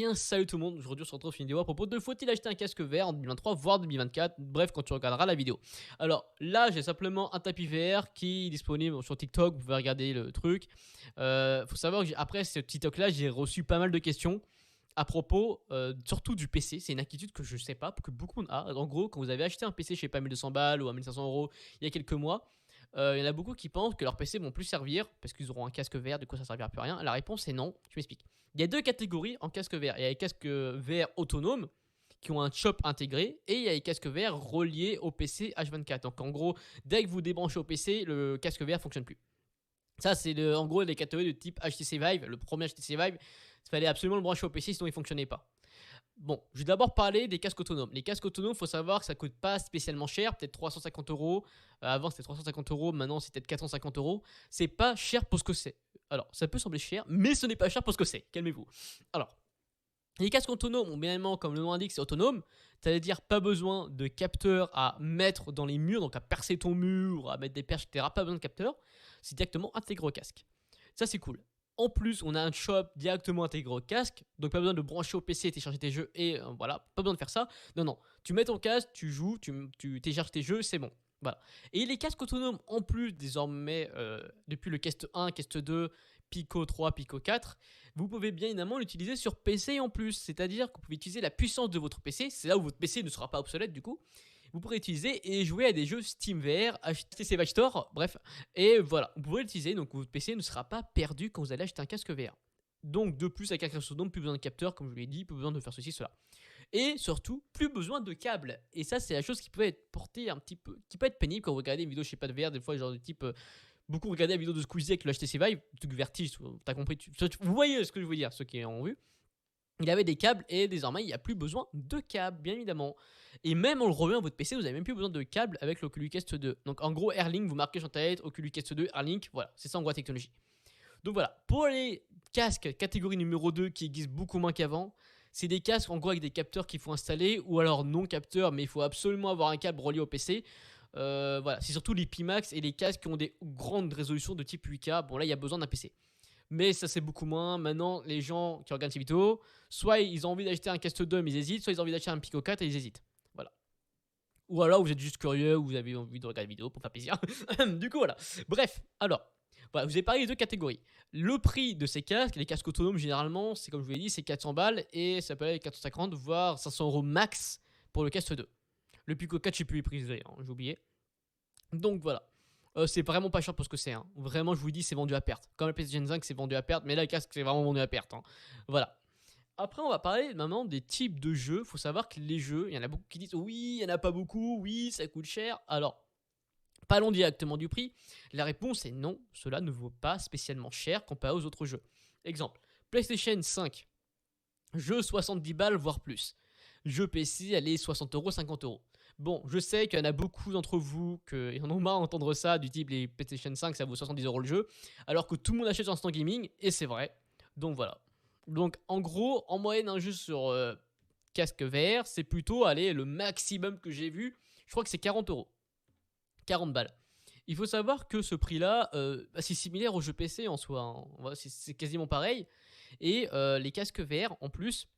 Bien, salut tout le monde, aujourd'hui on se retrouve sur une vidéo à propos de faut-il acheter un casque VR en 2023 voire 2024, bref quand tu regarderas la vidéo. Alors là j'ai simplement un tapis VR qui est disponible sur TikTok, vous pouvez regarder le truc. Faut savoir que après ce TikTok là j'ai reçu pas mal de questions à propos surtout du PC, c'est une inquiétude que je sais pas, que beaucoup a. En gros quand vous avez acheté un PC je sais pas 1200 balles ou à 1500 euros il y a quelques mois, il y en a beaucoup qui pensent que leur PC vont plus servir parce qu'ils auront un casque VR, du coup ça servira plus à rien. La réponse est non, je m'explique. Il y a deux catégories en casque VR. Il y a les casques VR autonomes qui ont un chop intégré et il y a les casques VR reliés au PC H24. Donc en gros, dès que vous débranchez au PC, le casque VR fonctionne plus. Ça, c'est en gros les catégories de type HTC Vive. Le premier HTC Vive, il fallait absolument le brancher au PC sinon il ne fonctionnait pas. Bon, je vais d'abord parler des casques autonomes. Les casques autonomes, il faut savoir que ça coûte pas spécialement cher, peut-être 350 euros. Avant, c'était 350 euros, maintenant, c'est peut-être 450 euros. C'est pas cher pour ce que c'est. Alors, ça peut sembler cher, mais ce n'est pas cher pour ce que c'est. Calmez-vous. Alors, les casques autonomes, bien évidemment, comme le nom indique, c'est autonome. C'est-à-dire pas besoin de capteurs à mettre dans les murs, donc à percer ton mur, à mettre des perches, etc. Pas besoin de capteurs. C'est directement intégré au casque. Ça, c'est cool. En plus, on a un shop directement intégré au casque, donc pas besoin de brancher au PC et télécharger tes jeux, et voilà, pas besoin de faire ça. Non, non, tu mets ton casque, tu joues, tu télécharges tes jeux, c'est bon. Voilà. Et les casques autonomes, en plus, désormais, depuis le Quest 1, Quest 2, Pico 3, Pico 4, vous pouvez bien évidemment l'utiliser sur PC en plus. C'est-à-dire que vous pouvez utiliser la puissance de votre PC, c'est là où votre PC ne sera pas obsolète du coup. Vous pourrez utiliser et jouer à des jeux Steam VR, HTC Vive Store, bref. Et voilà, vous pourrez l'utiliser, donc votre PC ne sera pas perdu quand vous allez acheter un casque VR. Donc de plus, avec un casque autonome, plus besoin de capteur, comme je vous l'ai dit, plus besoin de faire ceci, cela. Et surtout, plus besoin de câbles. Et ça, c'est la chose qui peut être portée un petit peu, qui peut être pénible quand vous regardez une vidéo, je sais pas, de VR, des fois, genre de type... beaucoup regardaient la vidéo de Squeezie avec le HTC Vive, truc Vertige, t'as compris, vous voyez ce que je veux dire, ceux qui ont vu. Il avait des câbles et désormais il n'y a plus besoin de câbles, bien évidemment. Et même en le remet à votre PC, vous n'avez même plus besoin de câbles avec l'Oculus Quest 2. Donc en gros, Airlink, vous marquez sur ta tête, Oculus Quest 2, Airlink, voilà, c'est ça en gros la technologie. Donc voilà, pour les casques catégorie numéro 2 qui existent beaucoup moins qu'avant, c'est des casques en gros avec des capteurs qu'il faut installer ou alors non capteurs, mais il faut absolument avoir un câble relié au PC. Voilà, c'est surtout les Pimax et les casques qui ont des grandes résolutions de type 8K. Bon là, il y a besoin d'un PC. Mais ça c'est beaucoup moins. Maintenant, les gens qui regardent ces vidéos, soit ils ont envie d'acheter un Quest 2 mais ils hésitent, soit ils ont envie d'acheter un Pico 4 et ils hésitent. Voilà. Ou alors vous êtes juste curieux, ou vous avez envie de regarder la vidéo pour faire plaisir. Du coup voilà. Bref, alors, voilà, vous avez parlé des deux catégories. Le prix de ces casques, les casques autonomes généralement, c'est comme je vous l'ai dit, c'est 400 balles et ça peut aller 450 voire 500 euros max pour le Quest 2. Le Pico 4, je sais plus les prix, hein, j'ai oublié. Donc voilà. C'est vraiment pas cher pour ce que c'est. Hein. Vraiment, je vous dis, c'est vendu à perte. Comme la PlayStation 5, c'est vendu à perte. Mais là, le casque, c'est vraiment vendu à perte. Hein. Voilà. Après, on va parler maintenant des types de jeux. Faut savoir que les jeux, il y en a beaucoup qui disent oui, il y en a pas beaucoup, oui, ça coûte cher. Alors, parlons directement du prix. La réponse est non, cela ne vaut pas spécialement cher comparé aux autres jeux. Exemple, PlayStation 5, jeu 70 balles, voire plus. Jeu PC, allez, 60 euros, 50 euros. Bon, je sais qu'il y en a beaucoup d'entre vous qui en ont marre d'entendre ça, du type les PlayStation 5, ça vaut 70 euros le jeu, alors que tout le monde achète sur Instant Gaming, et c'est vrai. Donc voilà. Donc en gros, en moyenne, un jeu sur casque VR, c'est plutôt, allez, le maximum que j'ai vu, je crois que c'est 40 euros. 40 balles. Il faut savoir que ce prix-là, c'est similaire aux jeux PC en soi. Hein. C'est quasiment pareil. Et les casques VR, en plus,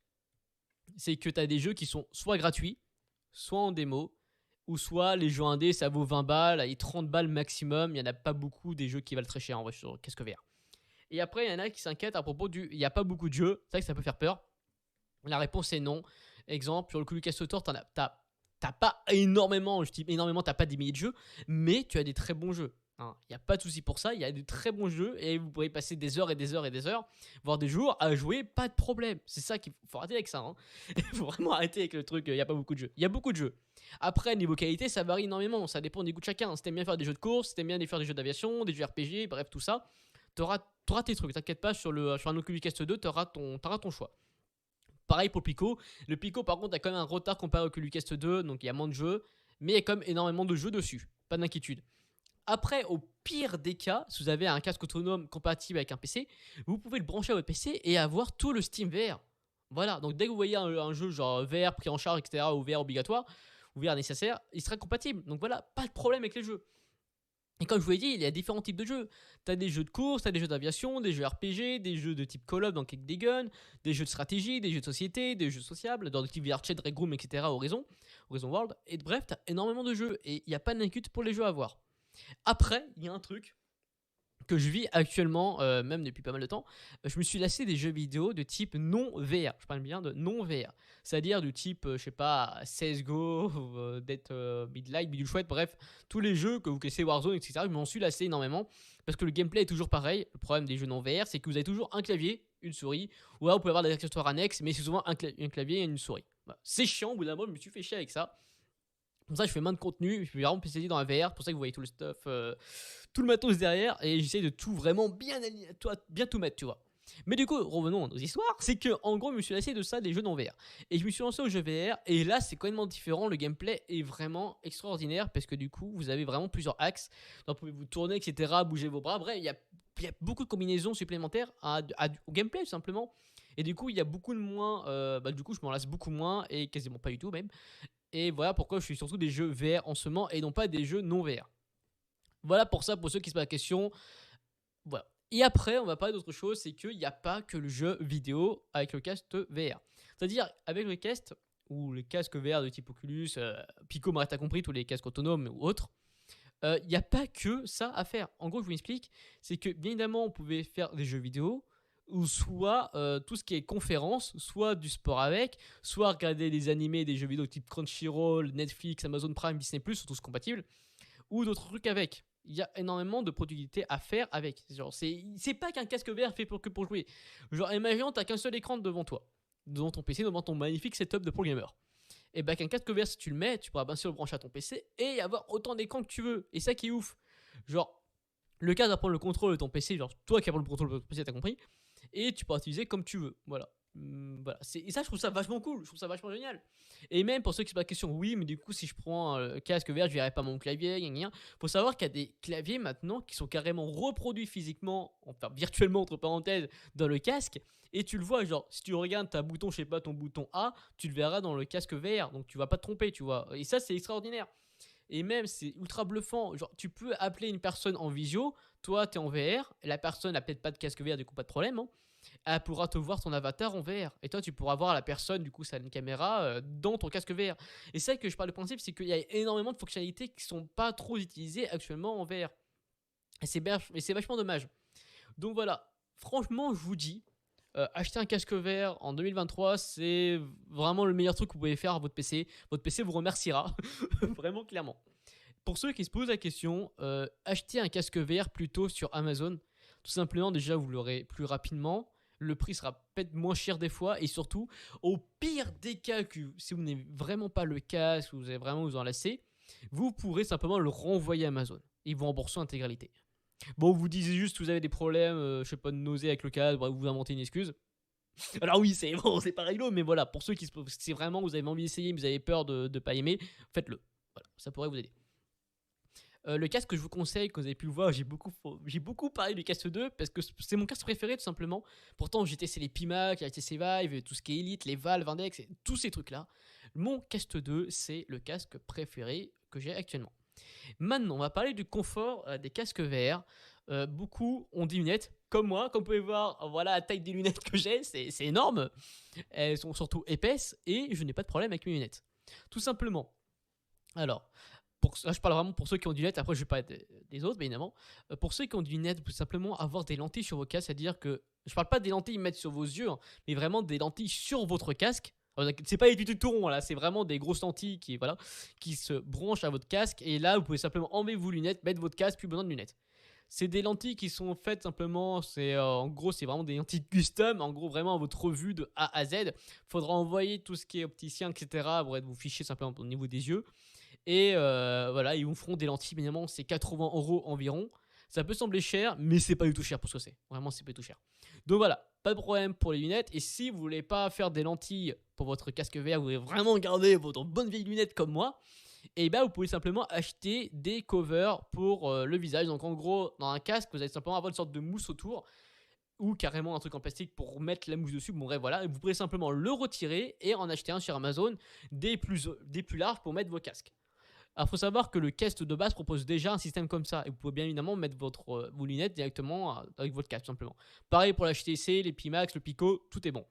c'est que tu as des jeux qui sont soit gratuits, soit en démo, ou soit les jeux indés ça vaut 20 balles et 30 balles maximum. Il n'y en a pas beaucoup des jeux qui valent très cher en vrai sur casque VR. Et après, il y en a qui s'inquiètent à propos du. Il n'y a pas beaucoup de jeux, c'est vrai que ça peut faire peur. La réponse est non. Exemple, sur le Oculus Quest Store, t'as pas énormément, je dis énormément, t'as pas des milliers de jeux, mais tu as des très bons jeux. Il n'y a pas de souci pour ça, il y a de très bons jeux et vous pourrez passer des heures et des heures et des heures, voire des jours à jouer, pas de problème. C'est ça qu'il faut arrêter avec ça. Hein. Il faut vraiment arrêter avec le truc, il n'y a pas beaucoup de jeux. Il y a beaucoup de jeux. Après, niveau qualité, ça varie énormément, ça dépend des goûts de chacun. Si t'aimes bien faire des jeux de course, si t'aimes bien faire des jeux d'aviation, des jeux RPG, bref, tout ça, t'auras tes trucs. T'inquiète pas, sur un Oculus Quest 2, t'auras ton choix. Pareil pour le Pico. Le Pico, par contre, a quand même un retard comparé au Oculus Quest 2, donc il y a moins de jeux, mais il y a quand même énormément de jeux dessus. Pas d'inquiétude. Après, au pire des cas, si vous avez un casque autonome compatible avec un PC, vous pouvez le brancher à votre PC et avoir tout le Steam VR. Voilà, donc dès que vous voyez un jeu genre VR pris en charge, etc., ou VR obligatoire, ou VR nécessaire, il sera compatible. Donc voilà, pas de problème avec les jeux. Et comme je vous l'ai dit, il y a différents types de jeux. Tu as des jeux de course, tu as des jeux d'aviation, des jeux RPG, des jeux de type Call of, donc avec des guns, des jeux de stratégie, des jeux de société, des jeux sociables, dans le type VR Chat, Red Room, etc. Horizon World. Et bref, tu as énormément de jeux et il n'y a pas d'inquiétude pour les jeux à voir. Après, il y a un truc que je vis actuellement, même depuis pas mal de temps, je me suis lassé des jeux vidéo de type non VR. Je parle bien de non VR. C'est-à-dire du type, je sais pas, CSGO, Dead Midlight, Bidule Chouette, bref, tous les jeux que vous connaissez, Warzone, etc. Je m'en suis lassé énormément parce que le gameplay est toujours pareil. Le problème des jeux non VR, c'est que vous avez toujours un clavier, une souris, ou alors vous pouvez avoir des accessoires annexes, mais c'est souvent un clavier et une souris. Voilà. C'est chiant, au bout d'un moment, je me suis fait chier avec ça. Comme ça, je fais moins de contenu, je suis vraiment spécialisé dans la VR, c'est pour ça que vous voyez tout le stuff, tout le matos derrière, et j'essaie de tout vraiment bien tout mettre, tu vois. Mais du coup, revenons à nos histoires, c'est que en gros, je me suis lassé de ça, des jeux non VR. Et je me suis lancé aux jeux VR, et là, c'est complètement différent, le gameplay est vraiment extraordinaire, parce que du coup, vous avez vraiment plusieurs axes, donc vous pouvez vous tourner, etc., bouger vos bras, bref, il y a beaucoup de combinaisons supplémentaires au gameplay, tout simplement. Et du coup, il y a beaucoup de moins, du coup, je m'en lasse beaucoup moins, et quasiment pas du tout même. Et voilà pourquoi je suis surtout des jeux VR en ce moment et non pas des jeux non VR. Voilà pour ça, pour ceux qui se posent la question. Voilà. Et après, on va parler d'autre chose, c'est qu'il n'y a pas que le jeu vidéo avec le casque VR. C'est-à-dire, avec le casque, ou les casques VR de type Oculus, Pico, t'as compris, tous les casques autonomes ou autres, il n'y a pas que ça à faire. En gros, je vous explique, c'est que bien évidemment, on pouvait faire des jeux vidéo, ou soit tout ce qui est conférence, soit du sport avec, soit regarder des animés, des jeux vidéo type Crunchyroll, Netflix, Amazon Prime, Disney+, sont tous compatibles, ou d'autres trucs avec. Il y a énormément de productivité à faire avec. Genre, c'est pas qu'un casque VR fait que pour jouer. Genre, imaginons, t'as qu'un seul écran devant toi, devant ton PC, devant ton magnifique setup de pro gamer. Et bah qu'un casque VR, si tu le mets, tu pourras bien sûr le brancher à ton PC et avoir autant d'écrans que tu veux. Et ça qui est ouf. Genre, le casque va prendre le contrôle de ton PC, genre toi qui vas prendre le contrôle de ton PC, t'as compris, et tu pourras l'utiliser comme tu veux. Voilà. Voilà. Et ça, je trouve ça vachement cool, je trouve ça vachement génial. Et même pour ceux qui se posent la question, oui, mais du coup, si je prends le casque vert, je verrai pas mon clavier, faut savoir qu'il y a des claviers maintenant qui sont carrément reproduits physiquement, enfin virtuellement entre parenthèses, dans le casque. Et tu le vois, genre, si tu regardes ta bouton, je sais pas, ton bouton A, tu le verras dans le casque VR, donc tu vas pas te tromper, tu vois. Et ça, c'est extraordinaire. Et même, c'est ultra bluffant. Genre, tu peux appeler une personne en visio, toi, tu es en VR, la personne n'a peut-être pas de casque VR, du coup, pas de problème, hein. Elle pourra te voir ton avatar en VR. Et toi, tu pourras voir la personne, du coup, ça a une caméra dans ton casque VR. Et c'est ça que je parle du principe, c'est qu'il y a énormément de fonctionnalités qui sont pas trop utilisées actuellement en VR. Et c'est vachement dommage. Donc voilà, franchement, je vous dis, acheter un casque VR en 2023, c'est vraiment le meilleur truc que vous pouvez faire à votre PC. Votre PC vous remerciera, vraiment clairement. Pour ceux qui se posent la question, achetez un casque VR plutôt sur Amazon. Tout simplement, déjà, vous l'aurez plus rapidement. Le prix sera peut-être moins cher des fois. Et surtout, au pire des cas, si vous n'avez vraiment pas le casque, ou vous avez vraiment vous en lassez, vous pourrez simplement le renvoyer à Amazon. Ils vous remboursent l'intégralité. Bon, vous disiez juste que vous avez des problèmes, je sais pas, de nausée avec le casque, vous inventez une excuse. Alors oui, c'est bon, c'est pas réglo, mais voilà, pour ceux qui c'est vraiment, vous avez envie d'essayer, mais vous avez peur de ne pas aimer, faites-le. Voilà, ça pourrait vous aider. Le casque que je vous conseille, que vous avez pu le voir, j'ai beaucoup parlé du casque 2 parce que c'est mon casque préféré tout simplement. Pourtant, j'ai testé les Pimac, les HTC Vive, tout ce qui est Elite, les Valve, Index, et tous ces trucs-là. Mon casque 2, c'est le casque préféré que j'ai actuellement. Maintenant, on va parler du confort des casques VR. Beaucoup ont des lunettes, comme moi. Comme vous pouvez voir, voilà la taille des lunettes que j'ai, c'est énorme. Elles sont surtout épaisses et je n'ai pas de problème avec mes lunettes. Tout simplement. Alors, là, je parle vraiment pour ceux qui ont des lunettes, après je vais pas des autres, bien évidemment. Pour ceux qui ont des lunettes, vous pouvez simplement avoir des lentilles sur vos casques, c'est-à-dire que je parle pas des lentilles mettre sur vos yeux, hein, mais vraiment des lentilles sur votre casque. C'est pas des petits tourons là, c'est vraiment des grosses lentilles qui se branchent à votre casque, et là vous pouvez simplement enlever vos lunettes, mettre votre casque, plus besoin de lunettes. C'est des lentilles qui sont faites simplement, en gros c'est vraiment des lentilles custom, en gros vraiment à votre vue de A à Z. Faudra envoyer tout ce qui est opticien, etc. pour être vos fichiers simplement au niveau des yeux. Et voilà, ils vous feront des lentilles, évidemment, c'est 80 € environ. Ça peut sembler cher, mais c'est pas du tout cher pour ce que c'est. Vraiment, c'est pas du tout cher. Donc voilà, pas de problème pour les lunettes. Et si vous voulez pas faire des lentilles pour votre casque VR, vous voulez vraiment garder votre bonne vieille lunette comme moi, et ben vous pouvez simplement acheter des covers pour le visage. Donc en gros, dans un casque, vous allez simplement avoir une sorte de mousse autour, ou carrément un truc en plastique pour mettre la mousse dessus. Bon bref, voilà, vous pourrez simplement le retirer et en acheter un sur Amazon des plus larges pour mettre vos casques. Alors, faut savoir que le casque de base propose déjà un système comme ça. Et vous pouvez bien évidemment mettre vos lunettes directement avec votre casque, tout simplement. Pareil pour l'HTC, les Pimax, le Pico, tout est bon.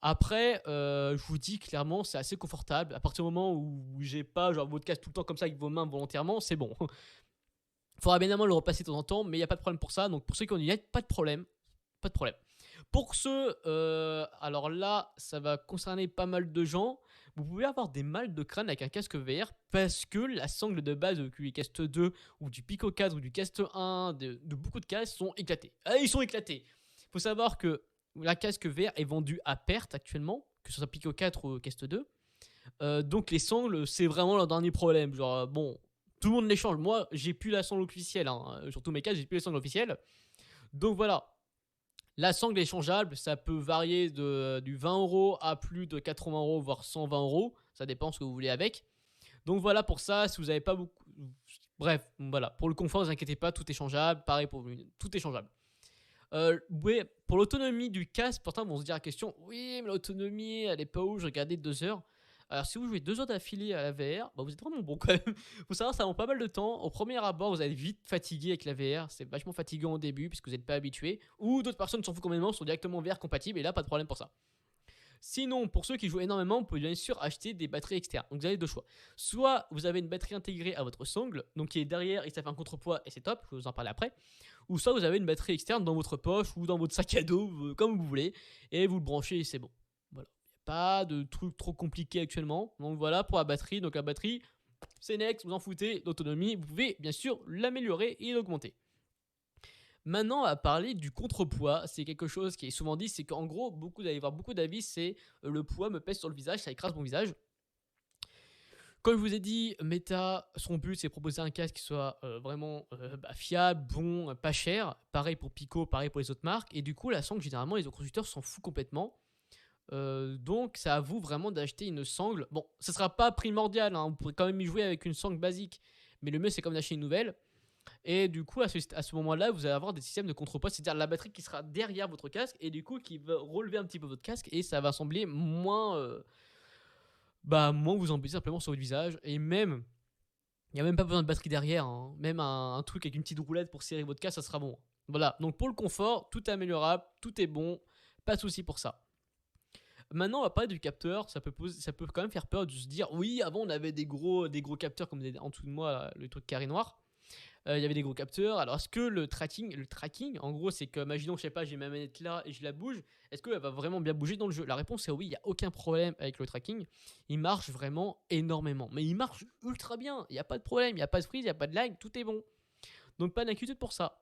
Après, je vous dis clairement, c'est assez confortable. À partir du moment où j'ai pas genre votre casque tout le temps comme ça avec vos mains volontairement, c'est bon. Il faudra bien évidemment le repasser de temps en temps, mais il n'y a pas de problème pour ça. Donc pour ceux qui ont une lunette, pas de problème. Pas de problème. Pour ceux, alors là, ça va concerner pas mal de gens. Vous pouvez avoir des mal de crâne avec un casque VR parce que la sangle de base du Cast 2 ou du Pico 4 ou du Cast 1 de beaucoup de casques sont éclatés. Ah, ils sont éclatés. Il faut savoir que la casque VR est vendue à perte actuellement, que ce soit Pico 4 ou Cast 2. Donc les sangles, c'est vraiment leur dernier problème. Genre, bon, tout le monde les change. Moi, j'ai plus la sangle officielle. Hein. Sur tous mes cas, j'ai plus les sangles officielles. Donc voilà. La sangle est changeable. Ça peut varier du 20 € à plus de 80 €, voire 120 €. Ça dépend ce que vous voulez avec. Donc voilà pour ça. Si vous n'avez pas beaucoup. Bref, voilà. Pour le confort, ne vous inquiétez pas. Tout est changeable. Pareil pour vous. Tout est changeable. Oui, pour l'autonomie du casque, pourtant, on se dire la question, oui, mais l'autonomie, elle est pas où? Je regardais 2 heures. Alors, si vous jouez 2 heures d'affilée à la VR, bah, vous êtes vraiment bon quand même. Faut savoir, ça prend pas mal de temps. Au premier abord, vous allez vite fatigué avec la VR. C'est vachement fatigant au début puisque vous n'êtes pas habitué. Ou d'autres personnes s'en foutent complètement, sont directement VR compatibles et là, pas de problème pour ça. Sinon, pour ceux qui jouent énormément, vous pouvez bien sûr acheter des batteries externes. Donc vous avez deux choix. Soit vous avez une batterie intégrée à votre sangle, donc qui est derrière et ça fait un contrepoids et c'est top, je vais vous en parler après. Ou soit vous avez une batterie externe dans votre poche ou dans votre sac à dos, comme vous voulez, et vous le branchez et c'est bon. Voilà. Il n'y a pas de truc trop compliqué actuellement. Donc voilà pour la batterie. Donc la batterie, c'est next, vous en foutez. L'autonomie, vous pouvez bien sûr l'améliorer et l'augmenter. Maintenant, on va parler du contrepoids. C'est quelque chose qui est souvent dit, c'est qu'en gros, vous allez voir beaucoup d'avis, c'est le poids me pèse sur le visage, ça écrase mon visage. Comme je vous ai dit, Meta, son but c'est de proposer un casque qui soit vraiment fiable, bon, pas cher. Pareil pour Pico, pareil pour les autres marques. Et du coup, la sangle, généralement, les constructeurs s'en foutent complètement. Donc, c'est à vous vraiment d'acheter une sangle. Bon, ce ne sera pas primordial, hein, vous pourrez quand même y jouer avec une sangle basique. Mais le mieux, c'est comme d'acheter une nouvelle. Et du coup, à ce moment-là, vous allez avoir des systèmes de contrepoids, c'est-à-dire la batterie qui sera derrière votre casque et du coup qui va relever un petit peu votre casque et ça va sembler moins vous embêter simplement sur votre visage. Et même, il n'y a même pas besoin de batterie derrière, hein. Même un truc avec une petite roulette pour serrer votre casque, ça sera bon. Voilà, donc pour le confort, tout est améliorable, tout est bon, pas de souci pour ça. Maintenant, on va parler du capteur. Ça peut quand même faire peur de se dire oui, avant on avait des gros capteurs comme en dessous de moi, là, le truc carré noir. Il y avait des gros capteurs. Alors, est-ce que le tracking, en gros, c'est que, imaginons, je sais pas, j'ai ma manette là et je la bouge, est-ce qu'elle va vraiment bien bouger dans le jeu? La réponse est oui, il n'y a aucun problème avec le tracking. Il marche vraiment énormément. Mais il marche ultra bien. Il n'y a pas de problème, il n'y a pas de freeze, il n'y a pas de lag, tout est bon. Donc, pas d'inquiétude pour ça.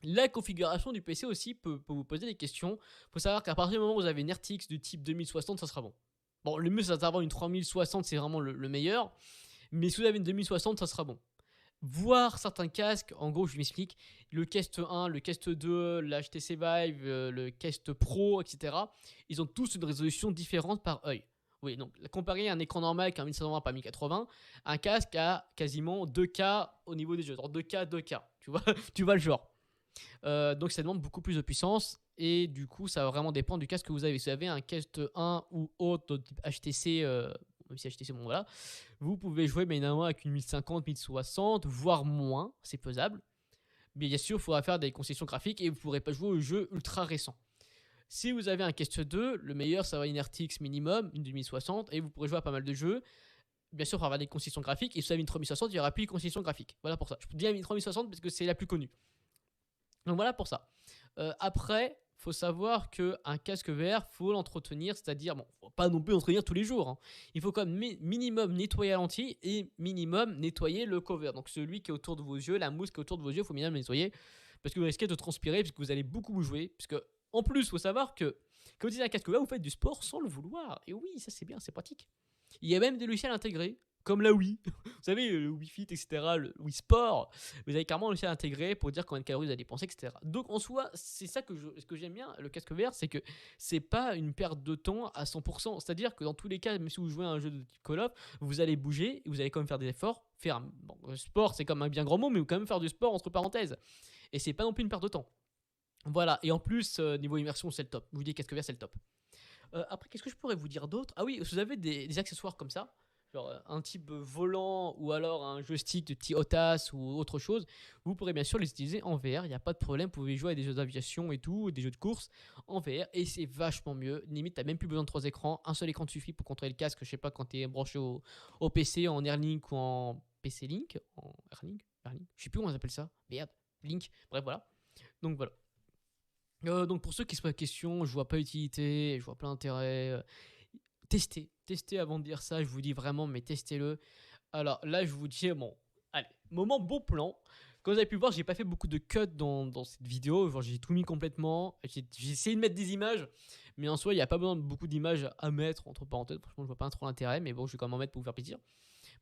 La configuration du PC aussi peut vous poser des questions. Il faut savoir qu'à partir du moment où vous avez une RTX de type 2060, ça sera bon. Bon, le mieux, c'est d'avoir une 3060, c'est vraiment le meilleur. Mais si vous avez une 2060, ça sera bon. Voir certains casques, en gros je m'explique, le Cast 1, le Cast 2, l'HTC Vive, le Cast Pro, etc. Ils ont tous une résolution différente par œil. Oui, donc comparer un écran normal avec un 1720 par 1080, un casque a quasiment 2K au niveau des jeux, genre 2K, 2K, tu vois, tu vois le genre. Donc ça demande beaucoup plus de puissance et du coup ça va vraiment dépendre du casque que vous avez. Si vous avez un Cast 1 ou autre type HTC, même si HTC, bon voilà, vous pouvez jouer évidemment avec une 1050, 1060, voire moins, c'est faisable. Mais bien sûr, il faudra faire des concessions graphiques et vous ne pourrez pas jouer aux jeux ultra récents. Si vous avez un Cast 2, le meilleur, ça va une RTX minimum, une 2060, et vous pourrez jouer à pas mal de jeux. Bien sûr, il faudra avoir des concessions graphiques, et si vous avez une 3060, il n'y aura plus de concessions graphiques. Voilà pour ça. Je peux dire une 3060 parce que c'est la plus connue. Donc voilà pour ça. Après, faut savoir qu'un casque VR, faut l'entretenir, c'est-à-dire, bon, faut pas non plus l'entretenir tous les jours. Hein. Il faut quand même minimum nettoyer la lentille et minimum nettoyer le cover. Donc celui qui est autour de vos yeux, la mousse qui est autour de vos yeux, il faut minimum nettoyer parce que vous risquez de transpirer puisque vous allez beaucoup jouer. Puisque en plus, faut savoir que quand vous utilisez un casque VR, vous faites du sport sans le vouloir. Et oui, ça c'est bien, c'est pratique. Il y a même des logiciels intégrés. Comme la Wii, vous savez, le Wii Fit, etc., le Wii Sport, vous avez carrément réussi à intégrer pour dire combien de calories vous allez dépenser, etc. Donc en soi, c'est ça ce que j'aime bien, le casque VR, c'est que c'est pas une perte de temps à 100%. C'est-à-dire que dans tous les cas, même si vous jouez à un jeu de type Call of, vous allez bouger et vous allez quand même faire des efforts. Bon, le sport, c'est comme un bien grand mot, mais vous quand même faire du sport entre parenthèses. Et c'est pas non plus une perte de temps. Voilà, et en plus, niveau immersion, c'est le top. Je vous dis, casque VR, c'est le top. Après, qu'est-ce que je pourrais vous dire d'autre? Ah oui, vous avez des accessoires comme ça. genre un type volant ou alors un joystick de petit HOTAS ou autre chose, vous pourrez bien sûr les utiliser en VR. Il n'y a pas de problème. Vous pouvez jouer à des jeux d'aviation et tout, des jeux de course en VR et c'est vachement mieux. Limite, tu n'as même plus besoin de 3 écrans. Un seul écran te suffit pour contrôler le casque. Je sais pas quand tu es branché au PC en Airlink ou en PC Link. En Airlink, Airlink. Je sais plus comment on appelle ça. Merde. Link. Bref, voilà. Donc voilà. Donc pour ceux qui se posent la question, je vois pas utilité, je vois pas l'intérêt. Testez avant de dire ça, je vous dis vraiment, mais testez-le. Alors là, je vous dis, bon, allez, moment bon plan. Comme vous avez pu voir, j'ai pas fait beaucoup de cuts dans cette vidéo. Genre, j'ai tout mis complètement. J'ai essayé de mettre des images, mais en soi, il n'y a pas besoin de beaucoup d'images à mettre, entre parenthèses. Franchement, je vois pas trop l'intérêt, mais bon, je vais quand même en mettre pour vous faire plaisir.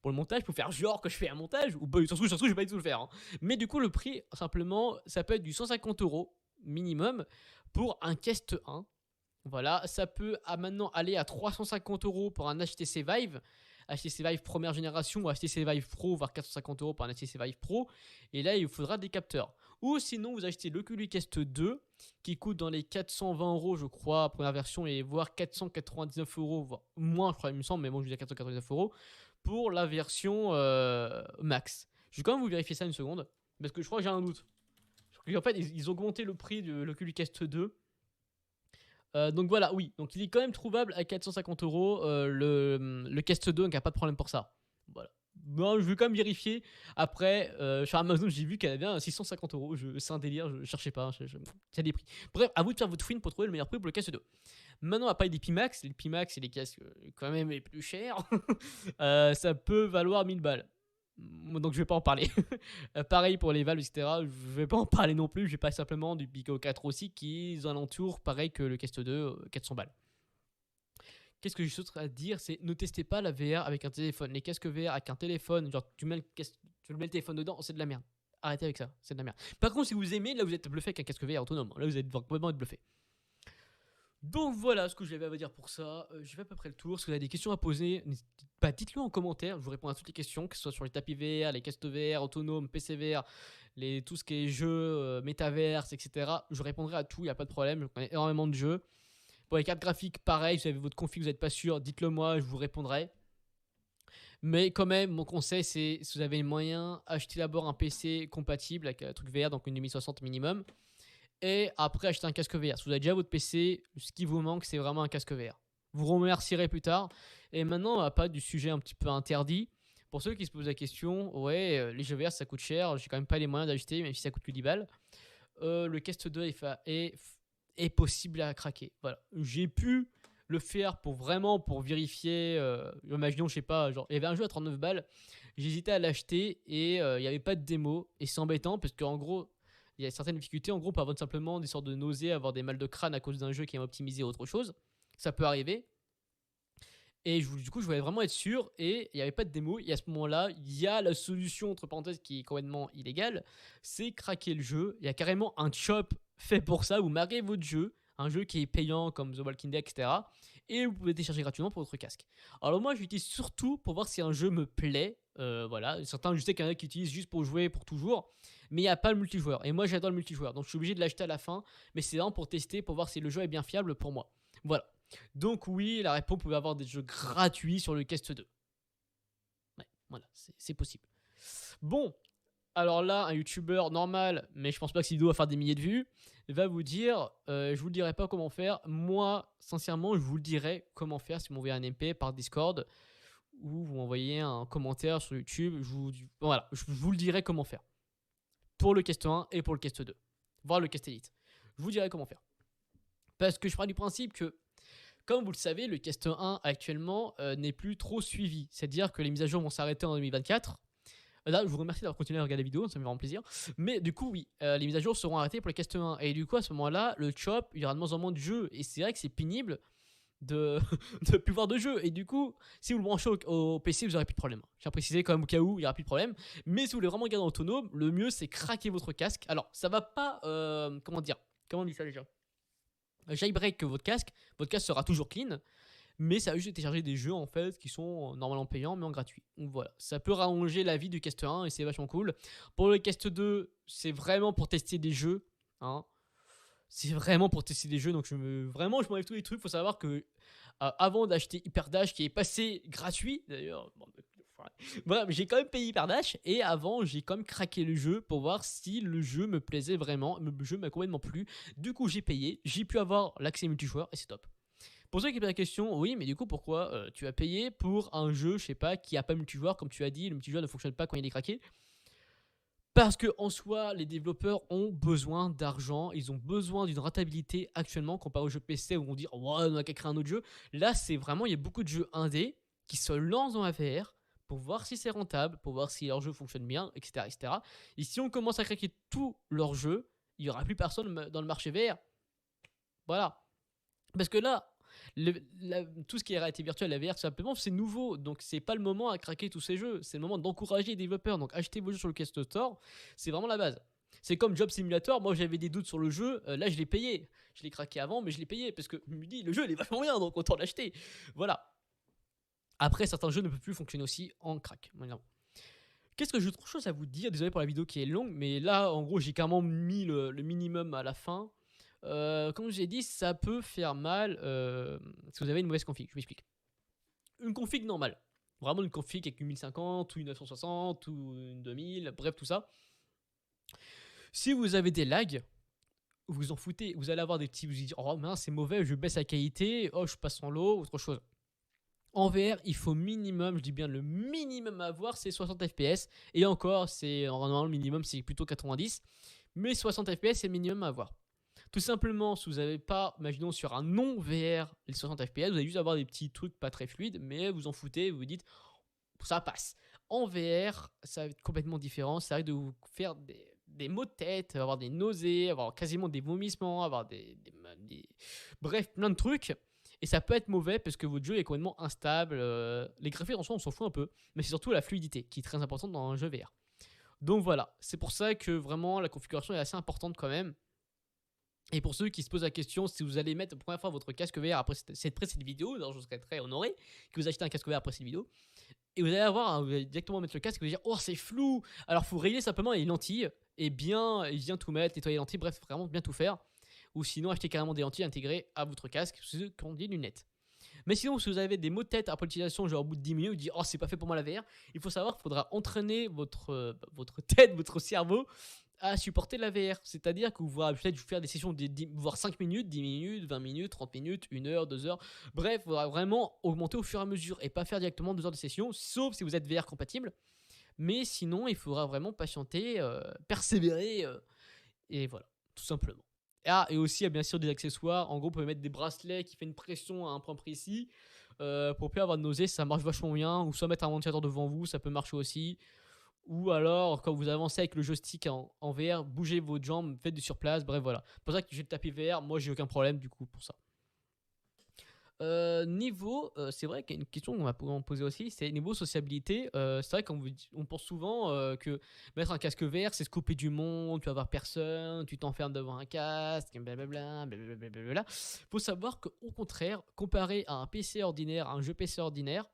Pour le montage, pour faire genre que je fais un montage, ou bah, surtout, je vais pas du tout le faire. Hein. Mais du coup, le prix, simplement, ça peut être du 150 € minimum pour un Quest 1. Voilà, ça peut maintenant aller à 350 € pour un HTC Vive. HTC Vive première génération ou HTC Vive Pro, voire 450 € pour un HTC Vive Pro. Et là, il vous faudra des capteurs. Ou sinon, vous achetez l'Oculus Quest 2 qui coûte dans les 420 € je crois, première version, et voire 499 €, voire moins, je crois, il me semble, mais bon, je dis à 499 € pour la version max. Je vais quand même vous vérifier ça une seconde, parce que je crois que j'ai un doute. En fait, ils ont augmenté le prix de l'Oculus Quest 2. Donc voilà, oui. Donc il est quand même trouvable à 450 € le Quest 2, donc il n'y a pas de problème pour ça. Voilà. Bon, je vais quand même vérifier. Après, sur Amazon, j'ai vu qu'elle avait un 650 €. C'est un délire, je cherchais pas. Il y a des prix. Bref, à vous de faire votre fouine pour trouver le meilleur prix pour le Quest 2. Maintenant, on va parler des Pimax. Les Pimax, c'est les casques quand même les plus chers. Ça peut valoir 1000 balles. Donc je vais pas en parler. Pareil pour les valves, etc. Je vais pas en parler non plus. Je vais pas simplement du Pico 4 aussi qui est alentour, pareil que le Quest 2, 400 balles. Qu'est-ce que je souhaite à dire, c'est ne testez pas la VR avec un téléphone. Les casques VR avec un téléphone, genre tu mets le téléphone dedans, c'est de la merde. Arrêtez avec ça, c'est de la merde. Par contre, si vous aimez, là vous êtes bluffé avec un casque VR autonome. Là vous êtes complètement bluffé. Donc voilà ce que j'avais à vous dire pour ça. J'ai fait à peu près le tour. Si vous avez des questions à poser, dites-le en commentaire. Je vous réponds à toutes les questions, que ce soit sur les tapis VR, les casques VR, autonomes, PC VR, tout ce qui est jeux, métaverse, etc. Je répondrai à tout, il n'y a pas de problème. Je connais énormément de jeux. Pour les cartes graphiques, pareil, si vous avez votre config, vous n'êtes pas sûr, dites-le moi, je vous répondrai. Mais quand même, mon conseil, c'est si vous avez les moyens, achetez d'abord un PC compatible avec un truc VR, donc une 2060 minimum. Et après, achetez un casque VR. Si vous avez déjà votre PC, ce qui vous manque, c'est vraiment un casque VR. Vous remercierez plus tard. Et maintenant, on va pas du sujet un petit peu interdit. Pour ceux qui se posent la question, ouais, les jeux VR, ça coûte cher. J'ai quand même pas les moyens d'acheter, même si ça coûte que 10 balles. Le Quest 2 est possible à craquer. Voilà. J'ai pu le faire pour vérifier. Imaginons, je sais pas, genre, il y avait un jeu à 39 balles. J'hésitais à l'acheter et il n'y avait pas de démo. Et c'est embêtant parce qu'en gros, il y a certaines difficultés. En gros, on peut avoir simplement des sortes de nausées, avoir des mal de crâne à cause d'un jeu qui est optimisé ou autre chose. Ça peut arriver. Et du coup, je voulais vraiment être sûr. Et il n'y avait pas de démo. Et à ce moment-là, il y a la solution, entre parenthèses, qui est complètement illégale. C'est craquer le jeu. Il y a carrément un shop fait pour ça. Vous marquez votre jeu. Un jeu qui est payant comme The Walking Dead, etc. Et vous pouvez télécharger gratuitement pour votre casque. Alors moi, je l'utilise surtout pour voir si un jeu me plaît. Voilà. Certains, je sais qu'il y en a qui utilisent juste pour jouer pour toujours. Mais il n'y a pas le multijoueur. Et moi, j'adore le multijoueur. Donc je suis obligé de l'acheter à la fin. Mais c'est vraiment pour tester, pour voir si le jeu est bien fiable pour moi. Voilà. Donc oui, la réponse, vous pouvez avoir des jeux gratuits sur le Quest 2. Ouais, voilà, c'est possible. Bon, alors là, un youtubeur normal, mais je pense pas que cette vidéo va faire des milliers de vues, va vous dire, je vous le dirai pas comment faire. Moi, sincèrement, je vous le dirai comment faire si vous m'envoyez un MP par Discord ou vous m'envoyez un commentaire sur YouTube. Voilà, je vous le dirai comment faire. Pour le Quest 1 et pour le Quest 2. Voire le Quest Elite. Je vous dirai comment faire. Parce que je pars du principe que, comme vous le savez, le Quest 1 actuellement n'est plus trop suivi. C'est-à-dire que les mises à jour vont s'arrêter en 2024. Là, je vous remercie d'avoir continué à regarder la vidéo, ça me fait vraiment plaisir. Mais du coup, oui, les mises à jour seront arrêtées pour le Quest 1. Et du coup, à ce moment-là, le shop, il y aura de moins en moins de jeux. Et c'est vrai que c'est pénible de ne plus voir de jeux. Et du coup, si vous le branchez au PC, vous n'aurez plus de problème. Je tiens à préciser quand même au cas où, il n'y aura plus de problème. Mais si vous voulez vraiment garder en autonome, le mieux, c'est craquer votre casque. Alors, ça va pas... comment on dit ça déjà, jailbreak votre casque sera toujours clean, mais ça va juste télécharger des jeux en fait qui sont normalement payants mais en gratuit. Donc voilà, ça peut rallonger la vie du Quest 1 et c'est vachement cool. Pour le Quest 2, c'est vraiment pour tester des jeux, hein. C'est vraiment pour tester des jeux, donc vraiment, je m'enlève tous les trucs. Faut savoir que avant d'acheter Hyperdash, qui est passé gratuit, d'ailleurs, bon, voilà, j'ai quand même payé Hyperdash, et avant, j'ai quand même craqué le jeu pour voir si le jeu me plaisait vraiment. Le jeu m'a complètement plu. Du coup, j'ai payé, j'ai pu avoir l'accès multijoueur, et c'est top. Pour ceux qui posent la question, oui, mais du coup, pourquoi tu as payé pour un jeu, je sais pas, qui a pas multijoueur, comme tu as dit, le multijoueur ne fonctionne pas quand il est craqué? Parce que en soi, les développeurs ont besoin d'argent, ils ont besoin d'une rentabilité actuellement comparé aux jeux PC où on dit oh, on a qu'à créer un autre jeu. Là, c'est vraiment, il y a beaucoup de jeux indés qui se lancent dans la VR pour voir si c'est rentable, pour voir si leur jeu fonctionne bien, etc., etc. Et si on commence à craquer tous leurs jeux, il n'y aura plus personne dans le marché VR. Voilà. Parce que là, tout ce qui est réalité virtuelle, la VR, tout simplement, c'est nouveau. Donc, c'est pas le moment à craquer tous ces jeux. C'est le moment d'encourager les développeurs. Donc, achetez vos jeux sur le Quest Store. C'est vraiment la base. C'est comme Job Simulator. Moi, j'avais des doutes sur le jeu. Là, je l'ai payé. Je l'ai craqué avant, mais je l'ai payé. Parce que je me dis, le jeu, il est vachement bien. Donc, autant l'acheter. Voilà. Après, certains jeux ne peuvent plus fonctionner aussi en crack. Qu'est-ce que j'ai autre chose à vous dire? Désolé pour la vidéo qui est longue. Mais là, en gros, j'ai carrément mis le minimum à la fin. Comme j'ai dit, ça peut faire mal si vous avez une mauvaise config. Je m'explique. Une config normale, vraiment une config avec une 1050 ou une 960 ou une 2000, bref, tout ça. Si vous avez des lags, vous en foutez. Vous allez avoir des petits. Vous allez dire oh mince, c'est mauvais, je baisse la qualité, oh je passe en low, autre chose. En VR, il faut minimum, je dis bien le minimum à avoir, c'est 60 fps. Et encore, c'est normalement le minimum, c'est plutôt 90. Mais 60 fps, c'est le minimum à avoir. Tout simplement, si vous n'avez pas, imaginons sur un non-VR, les 60 FPS, vous allez juste avoir des petits trucs pas très fluides, mais vous en foutez, vous vous dites, ça passe. En VR, ça va être complètement différent, ça risque de vous faire des maux de tête, avoir des nausées, avoir quasiment des vomissements, avoir bref, plein de trucs. Et ça peut être mauvais parce que votre jeu est complètement instable. Les graphismes, en soi, on s'en fout un peu, mais c'est surtout la fluidité qui est très importante dans un jeu VR. Donc voilà, c'est pour ça que vraiment la configuration est assez importante quand même. Et pour ceux qui se posent la question si vous allez mettre pour la première fois votre casque VR après cette vidéo, alors je serais très honoré que vous achetez un casque VR après cette vidéo, et vous allez avoir, vous allez directement mettre le casque et vous allez dire oh c'est flou, alors faut régler simplement les lentilles et bien tout mettre, nettoyer les lentilles, bref vraiment bien tout faire, ou sinon acheter carrément des lentilles intégrées à votre casque, ceux qui ont des lunettes. Mais sinon, si vous avez des maux de tête après l'utilisation, genre au bout de 10 minutes, vous dites oh c'est pas fait pour moi la VR, il faut savoir qu'il faudra entraîner votre tête, votre cerveau à supporter la VR. C'est-à-dire que vous pourrez peut-être faire des sessions de voire 5 minutes, 10 minutes, 20 minutes, 30 minutes, 1 heure, 2 heures. Bref, il faudra vraiment augmenter au fur et à mesure et pas faire directement 2 heures de session, sauf si vous êtes VR compatible. Mais sinon, il faudra vraiment patienter, persévérer, et voilà, tout simplement. Ah, et aussi, il y a bien sûr des accessoires. En gros, vous pouvez mettre des bracelets qui font une pression à un point précis pour plus avoir de nausées. Ça marche vachement bien. Ou soit mettre un ventilateur devant vous, ça peut marcher aussi. Ou alors, quand vous avancez avec le joystick en VR, bougez vos jambes, faites du surplace. Bref, voilà. C'est pour ça que j'ai le tapis VR. Moi, j'ai aucun problème du coup pour ça. C'est vrai qu'il y a une question qu'on va pouvoir poser aussi, c'est niveau sociabilité. C'est vrai qu'on pense souvent que mettre un casque VR, c'est se couper du monde, tu vas voir personne, tu t'enfermes devant un casque, blablabla, blablabla. Faut savoir qu'au contraire, comparé à un PC ordinaire, à un jeu PC ordinaire,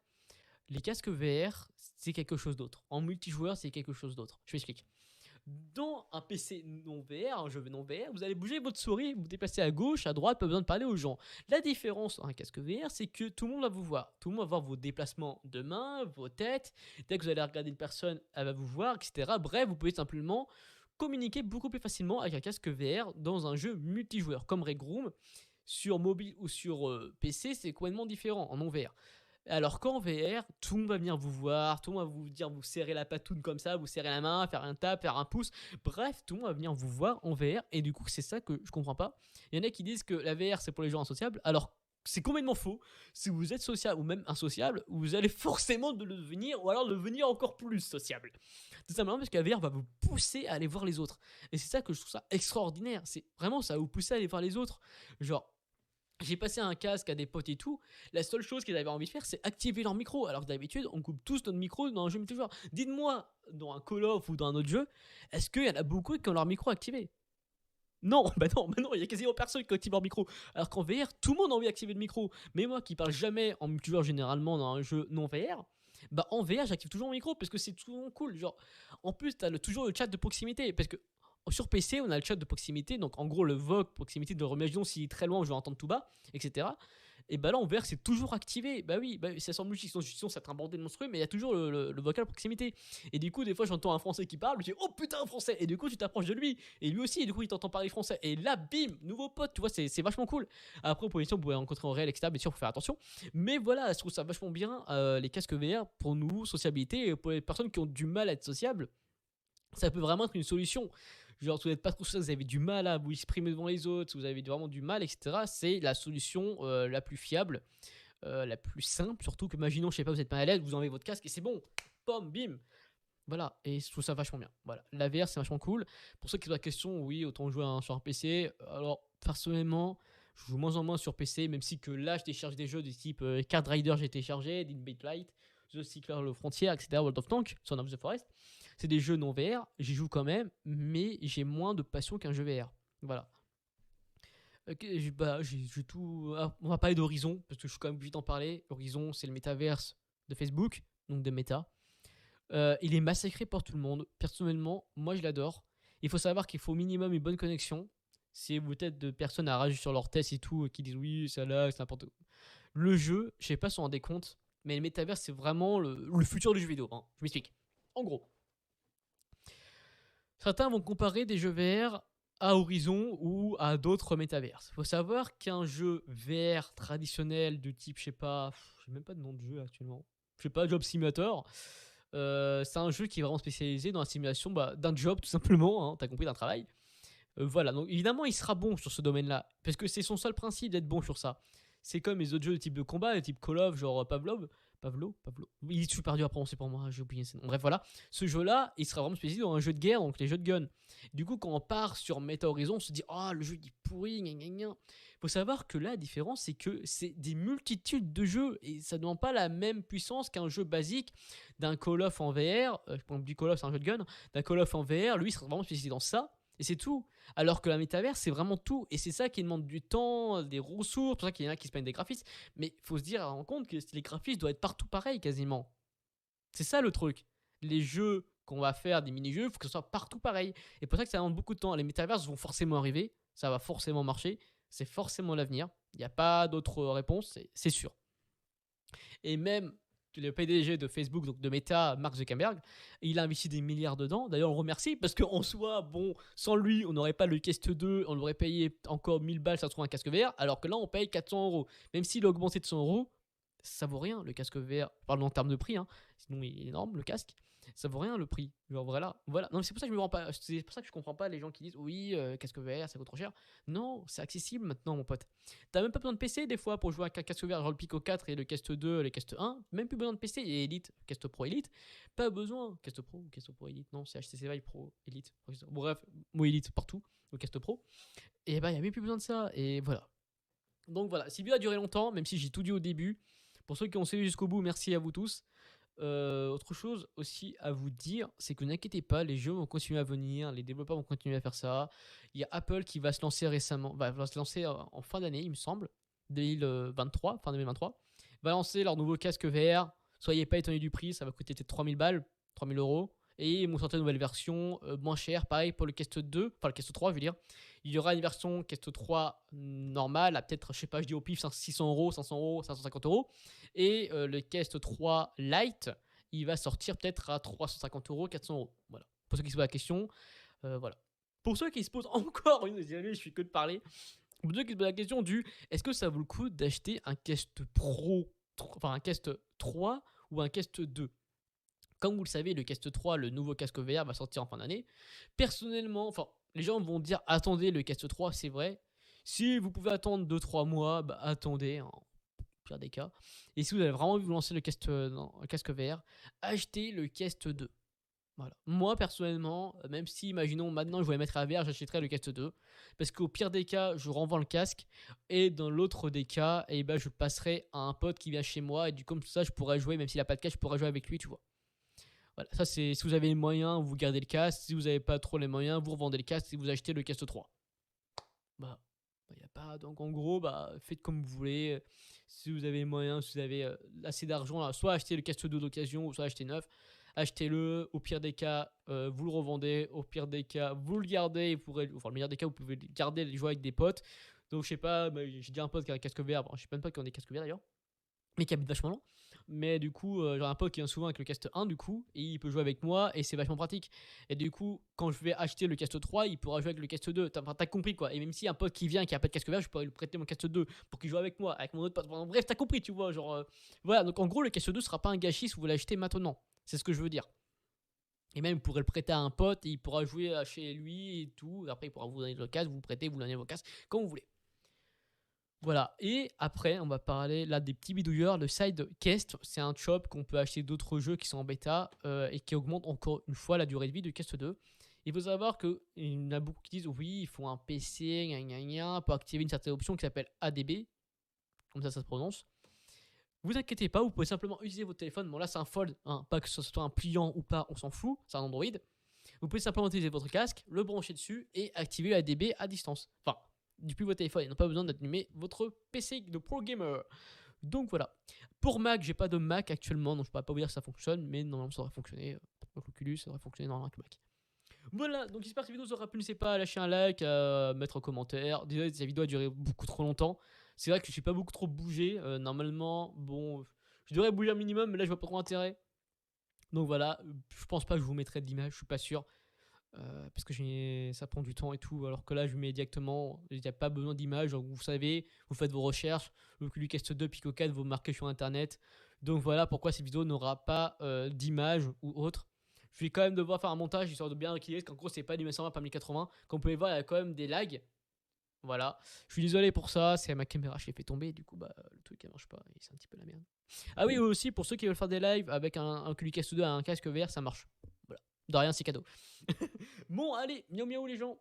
les casques VR, c'est quelque chose d'autre. En multijoueur, c'est quelque chose d'autre. Je m'explique. Dans un PC non VR, un jeu non VR, vous allez bouger votre souris, vous déplacer à gauche, à droite, pas besoin de parler aux gens. La différence dans un casque VR, c'est que tout le monde va vous voir. Tout le monde va voir vos déplacements de main, vos têtes. Dès que vous allez regarder une personne, elle va vous voir, etc. Bref, vous pouvez simplement communiquer beaucoup plus facilement avec un casque VR dans un jeu multijoueur comme Rec Room. Sur mobile ou sur PC, c'est complètement différent en non VR. Alors qu'en VR, tout le monde va venir vous voir, tout le monde va vous dire, vous serrer la patoune comme ça, vous serrer la main, faire un tap, faire un pouce. Bref, tout le monde va venir vous voir en VR. Et du coup, c'est ça que je comprends pas. Il y en a qui disent que la VR, c'est pour les gens insociables. Alors, c'est complètement faux. Si vous êtes sociable ou même insociable, vous allez forcément de le devenir ou alors devenir encore plus sociable. Tout simplement parce que la VR va vous pousser à aller voir les autres. Et c'est ça que je trouve ça extraordinaire. C'est vraiment, ça va vous pousser à aller voir les autres. Genre, j'ai passé un casque à des potes et tout. La seule chose qu'ils avaient envie de faire, c'est activer leur micro. Alors que d'habitude, on coupe tous notre micro dans un jeu multijoueur. Dites-moi, dans un Call of ou dans un autre jeu, est-ce qu'il y en a beaucoup qui ont leur micro activé? Non, il y a quasiment personne qui active leur micro. Alors qu'en VR, tout le monde a envie d'activer le micro. Mais moi qui parle jamais en multijoueur généralement dans un jeu non VR, bah en VR, j'active toujours mon micro parce que c'est toujours cool. Genre, en plus, t'as toujours le chat de proximité. Parce que sur PC, on a le chat de proximité, donc en gros le VoC proximité de remédiation s'il est très loin, je vais entendre tout bas, etc. Et bah là en VR c'est toujours activé. Bah oui, ça semble logique, sinon ça un bordel monstrueux, mais il y a toujours le vocal proximité. Et du coup, des fois j'entends un français qui parle, je dis oh putain un français, et du coup tu t'approches de lui, et lui aussi, et du coup il t'entend parler français. Et là, bim, nouveau pote, tu vois, c'est vachement cool. Après, pour l'émission, vous pouvez rencontrer en réel, etc. Bien sûr, faut faire attention. Mais voilà, je trouve ça vachement bien, les casques VR pour nous, sociabilité, et pour les personnes qui ont du mal à être sociables, ça peut vraiment être une solution. Genre, si vous n'êtes pas trop social, vous avez du mal à vous exprimer devant les autres, si vous avez vraiment du mal, etc. C'est la solution la plus fiable, la plus simple. Surtout que, imaginons, je sais pas, vous êtes mal à l'aise, vous enlevez votre casque et c'est bon. Pom, bim. Voilà, et je trouve ça vachement bien. Voilà, la VR c'est vachement cool. Pour ceux qui se posent la question, oui, autant jouer sur un PC. Alors, personnellement, je joue moins en moins sur PC, même si que là, je télécharge des jeux du type Card Rider, j'ai téléchargé, Dead Light, The Seeker, Le Frontier, etc., World of Tanks, Son of the Forest. C'est des jeux non VR, j'y joue quand même, mais j'ai moins de passion qu'un jeu VR. Voilà. Ok, j'ai tout. Ah, on va parler d'Horizon, parce que je suis quand même obligé d'en parler. Horizon, c'est le métaverse de Facebook, donc de Meta. Il est massacré par tout le monde. Personnellement, moi je l'adore. Il faut savoir qu'il faut au minimum une bonne connexion. Si vous êtes de personnes à rage sur leurs tests et tout, qui disent oui, ça là, c'est n'importe quoi. Le jeu, je sais pas si on en rendez compte, mais le métaverse c'est vraiment le futur du jeu vidéo. Hein. Je m'explique. En gros, certains vont comparer des jeux VR à Horizon ou à d'autres métaverses. Il faut savoir qu'un jeu VR traditionnel de type, je sais pas, j'ai même pas de nom de jeu actuellement. Je sais pas, Job Simulator. C'est un jeu qui est vraiment spécialisé dans la simulation d'un job tout simplement, hein, t'as compris, d'un travail. Voilà, donc évidemment il sera bon sur ce domaine-là, parce que c'est son seul principe d'être bon sur ça. C'est comme les autres jeux de type de combat, de type Call of, genre Pavlo, il est super dur à prononcer pour moi, j'ai oublié ses noms. Bref, voilà, ce jeu-là, il sera vraiment spécialisé dans un jeu de guerre, donc les jeux de gun. Du coup, quand on part sur Meta Horizon, on se dit ah le jeu il est pourri, gna gna gna. Faut savoir que là, la différence, c'est que c'est des multitudes de jeux et ça ne demande pas la même puissance qu'un jeu basique d'un Call of en VR. Je pense que du Call of c'est un jeu de gun, d'un Call of en VR, lui il sera vraiment spécialisé dans ça. Et c'est tout. Alors que la métavers, c'est vraiment tout. Et c'est ça qui demande du temps, des ressources, pour ça qu'il y en a qui se plaignent des graphismes. Mais il faut se dire, en compte que les graphismes doivent être partout pareil quasiment. C'est ça le truc. Les jeux qu'on va faire, des mini-jeux, il faut que ce soit partout pareil. Et pour ça que ça demande beaucoup de temps. Les métavers vont forcément arriver, ça va forcément marcher, c'est forcément l'avenir. Il n'y a pas d'autre réponse, c'est sûr. Et même le PDG de Facebook, donc de Meta, Mark Zuckerberg, il a investi des milliards dedans. D'ailleurs, on le remercie parce qu'en soi, bon, sans lui, on n'aurait pas le Quest 2, on aurait payé encore 1000 balles, ça se trouve un casque VR, alors que là, on paye 400 euros. Même s'il a augmenté de 100 euros, ça vaut rien le casque VR. Parlons en termes de prix, hein. Sinon il est énorme le casque. Ça vaut rien le prix. Genre voilà. Non, c'est pour ça que je me rends pas. C'est pour ça que je comprends pas les gens qui disent oui, casque VR ça coûte trop cher. Non, c'est accessible maintenant, mon pote. T'as même pas besoin de PC des fois pour jouer à un casque VR, genre le Pico 4 et le Quest 2, le Quest 1. Même plus besoin de PC. Et Elite, Quest Pro Elite. Pas besoin. Quest Pro ou Quest Pro Elite. Non, c'est HTC Vive Pro Elite. Bref, moi Elite partout. Le Quest Pro. Et bah, il y a même plus besoin de ça. Et voilà. Donc voilà, si vidéo a duré longtemps, même si j'ai tout dit au début. Pour ceux qui ont suivi jusqu'au bout, merci à vous tous. Autre chose aussi à vous dire, c'est que n'inquiétez pas, les jeux vont continuer à venir, les développeurs vont continuer à faire ça. Il y a Apple qui va se lancer récemment, va se lancer en fin d'année, il me semble, 2023, fin 2023, va lancer leur nouveau casque VR. Soyez pas étonnés du prix, ça va coûter peut-être 3000 balles, 3000 euros. Et ils vont sortir une nouvelle version moins chère, pareil pour le Quest 2, enfin le Quest 3, je veux dire. Il y aura une version Quest 3 normale, à peut-être, je sais pas, je dis au pif, 600 euros, 500 euros, 550 euros. Et le Quest 3 Lite, il va sortir peut-être à 350 euros, 400 euros. Voilà. Pour ceux qui se posent la question, voilà. Pour ceux qui se posent encore une deuxième, je suis que de parler. Pour ceux qui se posent la question du est-ce que ça vaut le coup d'acheter un Quest Pro, enfin un Quest 3 ou un Quest 2? Comme vous le savez, le Quest 3, le nouveau casque VR, va sortir en fin d'année. Personnellement, enfin, les gens vont dire attendez le Quest 3, c'est vrai. Si vous pouvez attendre 2-3 mois, bah attendez, en pire des cas. Et si vous avez vraiment envie de vous lancer le casque VR, achetez le Quest 2. Voilà. Moi, personnellement, même si, imaginons, maintenant je voulais mettre à VR, j'achèterais le Quest 2. Parce qu'au pire des cas, je renvoie le casque. Et dans l'autre des cas, eh ben, je passerai à un pote qui vient chez moi. Et du coup, comme ça, je pourrais jouer, même s'il n'a pas de casque, je pourrais jouer avec lui, tu vois. Voilà, ça c'est si vous avez les moyens, vous gardez le casque. Si vous n'avez pas trop les moyens, vous revendez le casque et vous achetez le Quest 3. Bah, il y a pas. Donc en gros, faites comme vous voulez. Si vous avez les moyens, si vous avez assez d'argent, là, soit acheter le Quest 2 d'occasion, ou soit acheter neuf. achetez-le. Au pire des cas, vous le revendez. Au pire des cas, vous le gardez. Et enfin, le meilleur des cas, vous pouvez le garder et le jouer avec des potes. Donc, je sais pas, j'ai dit un pote qui a un casque VR. Bon, je sais même pas qui ont des casques VR d'ailleurs, mais qui habite vachement loin. Mais du coup, j'ai un pote qui vient souvent avec le Cast 1 du coup, et il peut jouer avec moi et c'est vachement pratique. Et du coup, quand je vais acheter le Cast 3, il pourra jouer avec le Cast 2. T'as compris quoi. Et même si un pote qui vient et qui a pas de casque VR, je pourrais lui prêter mon Cast 2 pour qu'il joue avec moi, avec mon autre pote. Bon, bref, t'as compris, tu vois. Genre, voilà. Donc en gros, le Cast 2 sera pas un gâchis si vous l'achetez maintenant. C'est ce que je veux dire. Et même, vous pourrez le prêter à un pote et il pourra jouer chez lui et tout. Après, il pourra vous donner le casque, vous prêter, vous donner vos casques, comme vous voulez. Voilà, et après, on va parler là des petits bidouilleurs. Le Sidecast, c'est un shop qu'on peut acheter d'autres jeux qui sont en bêta et qui augmente encore une fois la durée de vie de Cast 2. Il faut savoir qu'il y en a beaucoup qui disent oui, il faut un PC, gna gna gna, pour activer une certaine option qui s'appelle ADB, comme ça se prononce. Vous inquiétez pas, vous pouvez simplement utiliser votre téléphone. Bon, là, c'est un Fold, hein, pas que ce soit un pliant ou pas, on s'en fout, c'est un Android. Vous pouvez simplement utiliser votre casque, le brancher dessus et activer l'ADB à distance. Enfin, depuis votre téléphone, il n'a pas besoin d'allumer votre PC de pro gamer. Donc voilà. Pour Mac, j'ai pas de Mac actuellement, donc je ne pourrais pas vous dire que ça fonctionne, mais normalement ça devrait fonctionner. Donc l'Oculus, ça devrait fonctionner normalement avec Mac. Voilà, donc j'espère que cette vidéo vous aura plu. N'hésitez pas à lâcher un like, à mettre un commentaire. Désolé, cette vidéo a duré beaucoup trop longtemps. C'est vrai que je suis pas beaucoup trop bougé. Normalement, bon, je devrais bouger un minimum, mais là je vois pas trop intérêt. Donc voilà, je pense pas que je vous mettrai d'image, je suis pas sûr. Parce que ça prend du temps et tout, alors que là je mets directement, il n'y a pas besoin d'image, vous savez, vous faites vos recherches, Oculus Quest 2, Pico 4, vous marquez sur internet. Donc voilà pourquoi cette vidéo n'aura pas d'image ou autre. Je vais quand même devoir faire un montage histoire de bien rééquilibrer, parce qu'en gros c'est pas du 1920 par 1080. Comme vous pouvez voir, il y a quand même des lags. Voilà, je suis désolé pour ça, c'est ma caméra, je l'ai fait tomber, du coup bah le truc elle marche pas, et c'est un petit peu la merde. Ah oui, aussi pour ceux qui veulent faire des lives avec un Oculus Quest 2 à un casque VR, ça marche. Voilà, de rien, c'est cadeau. Bon, allez, miaou miaou les gens.